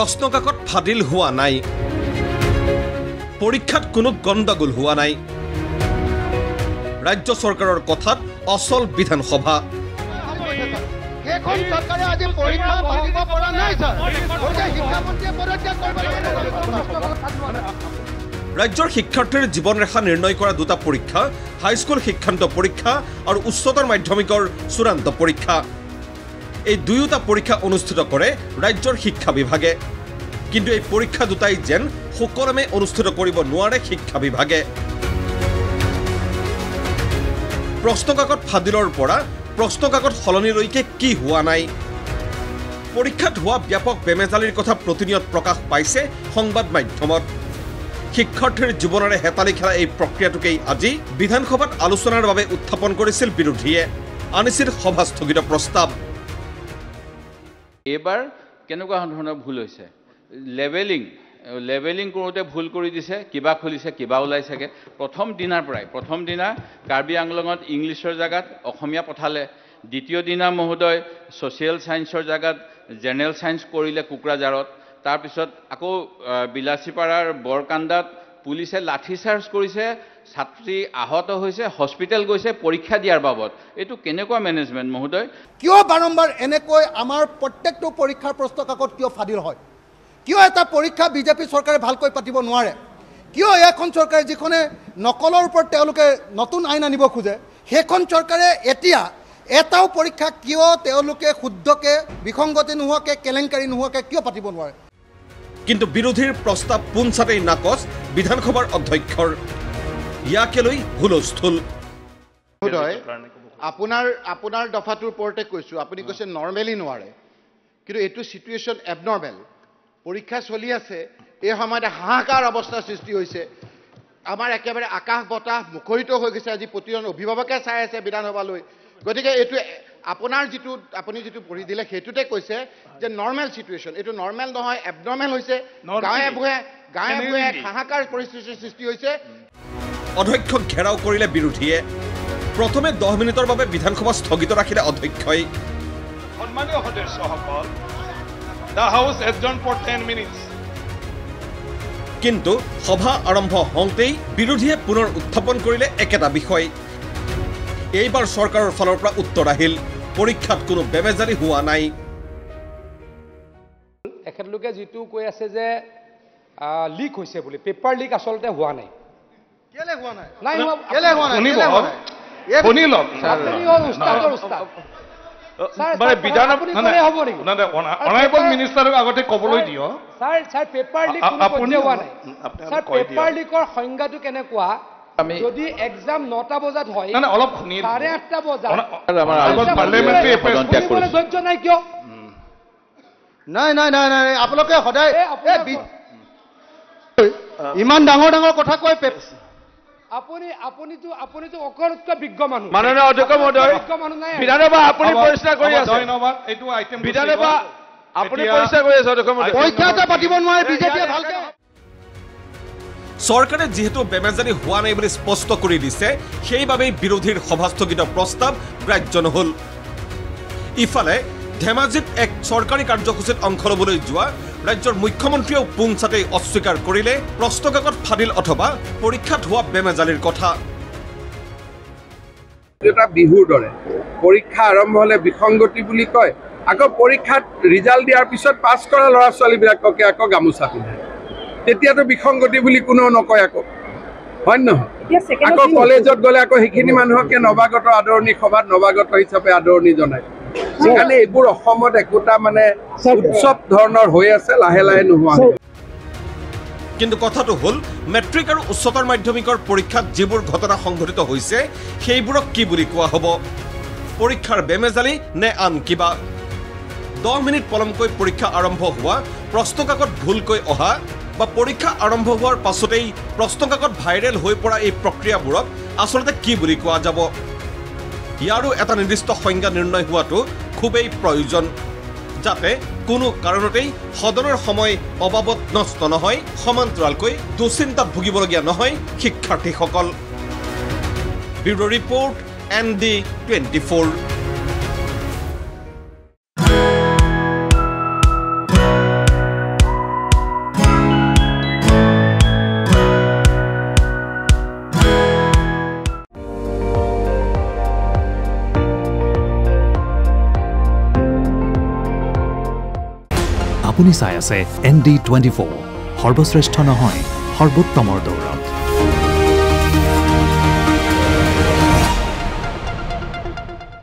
প্ৰশ্নকাকত ফাদিল হোৱা নাই, পৰীক্ষাত কোনো গণ্ডগোল হোৱা নাই, ৰাজ্য চৰকাৰৰ কথাত অচল বিধানসভা। ৰাজ্যৰ শিক্ষাৰ্থীৰ জীৱন ৰেখা নিৰ্ণয় কৰা দুটা পৰীক্ষা, হাইস্কুল শিক্ষান্ত পৰীক্ষা আৰু উচ্চতৰ মাধ্যমিকৰ চূড়ান্ত পৰীক্ষা। এই দুয়োটা পৰীক্ষা অনুষ্ঠিত কৰে ৰাজ্যৰ শিক্ষা বিভাগে, কিন্তু এই পৰীক্ষা দুটাই যেন সুকলমে অনুষ্ঠিত কৰিব নোৱাৰে শিক্ষা বিভাগে। প্ৰশ্নকাকত ফাদিলৰ পৰা প্ৰশ্নকাকত সলনিলৈকে কি হোৱা নাই? পৰীক্ষাত হোৱা ব্যাপক বেমেজালিৰ কথা প্ৰতিনিয়ত প্ৰকাশ পাইছে সংবাদ মাধ্যমত। শিক্ষাৰ্থীৰ জীৱনেৰে হেতালি খেলা এই প্ৰক্ৰিয়াটোকেই আজি বিধানসভাত আলোচনাৰ বাবে উত্থাপন কৰিছিল বিৰোধীয়ে, আনিছিল সভা স্থগিত প্ৰস্তাৱ। এইবাৰ কেনেকুৱা ধৰণৰ ভুল হৈছে? লেভেলিং কৰোঁতে ভুল কৰি দিছে, কিবা খুলিছে কিবা ওলাইছেগৈ। প্ৰথম দিনা কাৰ্বি আংলঙত ইংলিছৰ জেগাত অসমীয়া পঠালে, দ্বিতীয় দিনা মহোদয় ছ'চিয়েল ছায়েন্সৰ জেগাত জেনেৰেল ছায়েন্স কৰিলে কোকৰাঝাৰত। তাৰপিছত আকৌ বিলাচীপাৰাৰ বৰকান্দাত পুলিচে লাঠি চাৰ্জ কৰিছে, ছাত্ৰী আহত হৈছে, হস্পিটেল গৈছে পৰীক্ষা দিয়াৰ বাবদ। এইটো কেনেকুৱা মেনেজমেণ্ট মহোদয়? কিয় বাৰম্বাৰ এনেকৈ আমাৰ প্ৰত্যেকটো পৰীক্ষাৰ প্ৰশ্নকাকত কিয় ফাদিল হয়? কিয় এটা পৰীক্ষা বিজেপি চৰকাৰে ভালকৈ পাতিব নোৱাৰে? কিয় এখন চৰকাৰে যিখনে নকলৰ ওপৰত তেওঁলোকে নতুন আইন আনিব খোজে, সেইখন চৰকাৰে এতিয়া এটাও পৰীক্ষা কিয় তেওঁলোকে শুদ্ধকৈ বিসংগতি নোহোৱাকৈ কেলেংকাৰী নোহোৱাকৈ কিয় পাতিব নোৱাৰে? কিন্তু বিৰোধীৰ প্ৰস্তাৱ পোনছাটেই নাকচ বিধানসভাৰ অধ্যক্ষৰ। ইয়াকে লৈ হুলস্থুল। আপোনাৰ দফাটোৰ ওপৰতে কৈছোঁ, আপুনি কৈছে নৰ্মেলি নোৱাৰে, কিন্তু এইটো চিটুৱেশ্যন এবনৰ্মেল। পৰীক্ষা চলি আছে, এই সময়তে হাহাকাৰ অৱস্থাৰ সৃষ্টি হৈছে। আমাৰ একেবাৰে আকাশ বতাহ মুখৰিত হৈ গৈছে। আজি প্ৰতিজন অভিভাৱকে চাই আছে বিধানসভালৈ। গতিকে এইটো আপুনি যিটো পঢ়ি দিলে সেইটোতে কৈছে যে নৰ্মেল চিটুৱেশ্যন। এইটো নৰ্মেল নহয়, এবনৰ্মেল হৈছে। গাঁৱে ভূঞে হাহাকাৰ পৰিস্থিতিৰ সৃষ্টি হৈছে। অধ্যক্ষক ঘেৰাও কৰিলে বিৰোধীয়ে। প্ৰথমে 10 মিনিটৰ বাবে বিধানসভা স্থগিত ৰাখিলে অধ্যক্ষই। সন্মানীয় সদস্যসকল, the house adjourned for 10 minutes. কিন্তু সভা আৰম্ভ হওঁতেই বিৰোধীয়ে পুনৰ উত্থাপন কৰিলে একেটা বিষয়। এইবাৰ চৰকাৰৰ ফালৰ পৰা উত্তৰ আহিল, পৰীক্ষাত কোনো বেমেজালি হোৱা নাই। এখেতলোকে যিটো কৈ আছে যে লিক হৈছে বুলি, পেপাৰ লিক আচলতে হোৱা নাই। কেলে হোৱা নাই? শুনি লওক অনাৰেবল মিনিষ্টাৰক আগতে ক'বলৈ দিয়ক। ছাৰ পেপাৰ লিক হোৱা নাই। ছাৰ পেপাৰ লিকৰ সংজ্ঞাটো কেনেকুৱা? যদি এক্সাম 9টা বজাত হয়, অলপ শুনি 8:30 বজাত ধৈৰ্য নাই কিয়? নাই আপোনালোকে সদায় ইমান ডাঙৰ কথা কয়। আপুনিতো অকৰতকৈ বিজ্ঞ মানুহ। মাননীয় অধ্যক্ষ মহোদয়, বিধানসভা আপুনি পৰিষ্কাৰ কৰি আছে। বিধানসভা আপুনি পৰিষ্কাৰ কৰি আছে অধ্যক্ষ মহোদয়। পৰীক্ষা এটা পাতিব নোৱাৰে বিজেপিয়ে ভালকে। চৰকাৰে যিহেতু বেমেজালি হোৱা নাই বুলি স্পষ্ট কৰি দিছে, সেইবাবেই বিৰোধীৰ সভাস্থগিত প্ৰস্তাৱ গ্ৰাহ্য নহল। ইফালে ধেমাজিত এক চৰকাৰী কাৰ্যসূচীত অংশ ল'বলৈ যোৱা ৰাজ্যৰ মুখ্যমন্ত্ৰীয়েও পোনছাটেই অস্বীকাৰ কৰিলে প্ৰশ্নকাকত ফাদিল অথবা পৰীক্ষাত হোৱা বেমেজালিৰ কথা। এটা বিহুৰ দৰে পৰীক্ষা আৰম্ভ হ'লে বিসংগতি বুলি কয়, আকৌ পৰীক্ষাত ৰিজাল্ট দিয়াৰ পিছত পাছ কৰা ল'ৰা ছোৱালীবিলাককে আকৌ গামোচা পিন্ধায়। তেতিয়াতো বিসংগতি বুলি কোনেও নকয় আকৌ, হয় নহয়? আকৌ কলেজত গ'লে আকৌ সেইখিনি মানুহকে নৱাগত আদৰণি সভাত নৱাগত হিচাপে আদৰণি জনায়। সেইকাৰণে এইবোৰ অসমত একোটা উৎসৱ ধৰণৰ হৈ আছে, লাহে নোহোৱা। কিন্তু কথাটো হ'ল, মেট্ৰিক আৰু উচ্চতৰ মাধ্যমিকৰ পৰীক্ষাত যিবোৰ ঘটনা সংঘটিত হৈছে সেইবোৰক কি বুলি কোৱা হ'ব? পৰীক্ষাৰ বেমেজালি নে আন কিবা? 10 মিনিট পলমকৈ পৰীক্ষা আৰম্ভ হোৱা, প্ৰশ্নকাকত ভুলকৈ অহা বা পৰীক্ষা আৰম্ভ হোৱাৰ পাছতেই প্ৰশ্নকাকত ভাইৰেল হৈ পৰা এই প্ৰক্ৰিয়াবোৰক আচলতে কি বুলি কোৱা যাব? ইয়াৰো এটা নিৰ্দিষ্ট সংজ্ঞা নিৰ্ণয় হোৱাটো খুবেই প্ৰয়োজন, যাতে কোনো কাৰণতেই সদনৰ সময় অবাবত নষ্ট নহয়, সমান্তৰালকৈ দুশ্চিন্তাত ভুগিবলগীয়া নহয় শিক্ষাৰ্থীসকল। Bureau report ND24। আপুনি চাই আছে ND24 সৰ্বশ্ৰেষ্ঠ নহয় সৰ্বোত্তমৰ দৌৰত